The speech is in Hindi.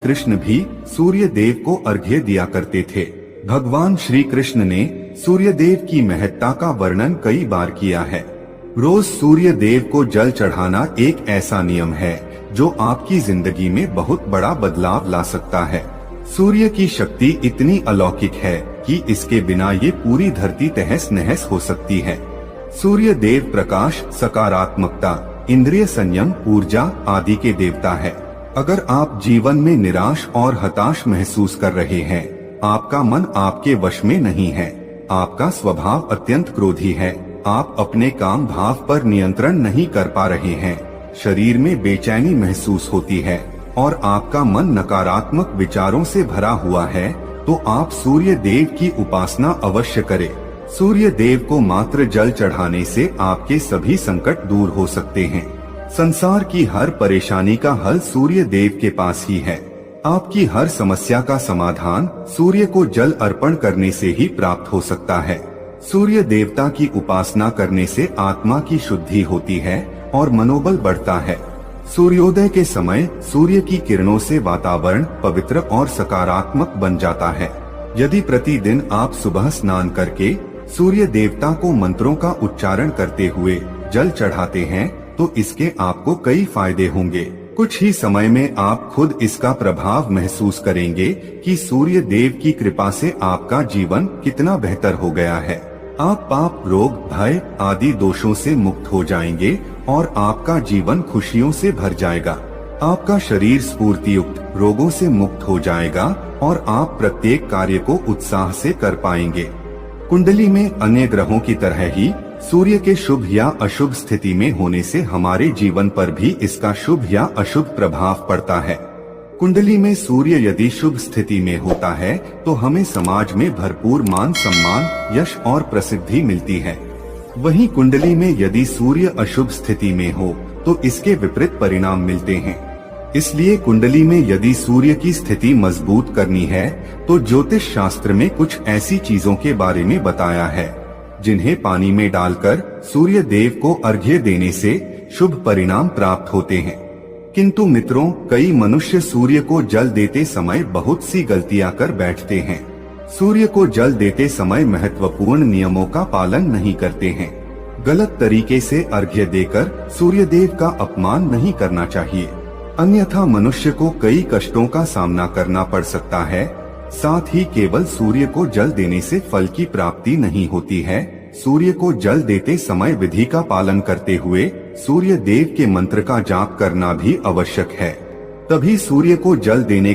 कृष्ण भी सूर्य देव को अर्घ्य दिया करते थे। भगवान श्री कृष्ण ने सूर्य देव की महत्ता का वर्णन कई बार किया है। रोज सूर्य देव को जल चढ़ाना एक ऐसा नियम है जो आपकी जिंदगी में बहुत बड़ा बदलाव ला सकता है। सूर्य की शक्ति इतनी अलौकिक है कि इसके बिना ये पूरी धरती तहस नहस हो सकती है। सूर्य देव प्रकाश, सकारात्मकता, इंद्रिय संयम, ऊर्जा आदि के देवता है। अगर आप जीवन में निराश और हताश महसूस कर रहे हैं, आपका मन आपके वश में नहीं है, आपका स्वभाव अत्यंत क्रोधी है, आप अपने काम भाव पर नियंत्रण नहीं कर पा रहे हैं, शरीर में बेचैनी महसूस होती है और आपका मन नकारात्मक विचारों से भरा हुआ है, तो आप सूर्य देव की उपासना अवश्य करें। सूर्य देव को मात्र जल चढ़ाने से आपके सभी संकट दूर हो सकते हैं। संसार की हर परेशानी का हल सूर्य देव के पास ही है। आपकी हर समस्या का समाधान सूर्य को जल अर्पण करने से ही प्राप्त हो सकता है। सूर्य देवता की उपासना करने से आत्मा की शुद्धि होती है और मनोबल बढ़ता है। सूर्योदय के समय सूर्य की किरणों से वातावरण पवित्र और सकारात्मक बन जाता है। यदि प्रतिदिन आप सुबह स्नान करके सूर्य देवता को मंत्रों का उच्चारण करते हुए जल चढ़ाते हैं, तो इसके आपको कई फायदे होंगे। कुछ ही समय में आप खुद इसका प्रभाव महसूस करेंगे कि सूर्य देव की कृपा से आपका जीवन कितना बेहतर हो गया है। आप पाप, रोग, भय आदि दोषों से मुक्त हो जाएंगे और आपका जीवन खुशियों से भर जाएगा। आपका शरीर स्फूर्तियुक्त, रोगों से मुक्त हो जाएगा और आप प्रत्येक कार्य को उत्साह से कर पाएंगे। कुंडली में अन्य ग्रहों की तरह ही सूर्य के शुभ या अशुभ स्थिति में होने से हमारे जीवन पर भी इसका शुभ या अशुभ प्रभाव पड़ता है। कुंडली में सूर्य यदि शुभ स्थिति में होता है तो हमें समाज में भरपूर मान सम्मान, यश और प्रसिद्धि मिलती है। वहीं कुंडली में यदि सूर्य अशुभ स्थिति में हो तो इसके विपरीत परिणाम मिलते हैं। इसलिए कुंडली में यदि सूर्य की स्थिति मजबूत करनी है तो ज्योतिष शास्त्र में कुछ ऐसी चीजों के बारे में बताया है जिन्हें पानी में डालकर सूर्य देव को अर्घ्य देने से शुभ परिणाम प्राप्त होते हैं। किंतु मित्रों, कई मनुष्य सूर्य को जल देते समय बहुत सी गलतियां कर बैठते हैं। सूर्य को जल देते समय महत्वपूर्ण नियमों का पालन नहीं करते हैं। गलत तरीके से अर्घ्य देकर सूर्य देव का अपमान नहीं करना चाहिए, अन्यथा मनुष्य को कई कष्टों का सामना करना पड़ सकता है। साथ ही केवल सूर्य को जल देने से फल की प्राप्ति नहीं होती है। सूर्य को जल देते समय विधि का पालन करते हुए सूर्य देव के मंत्र का जाप करना भी आवश्यक है। तभी सूर्य को जल देने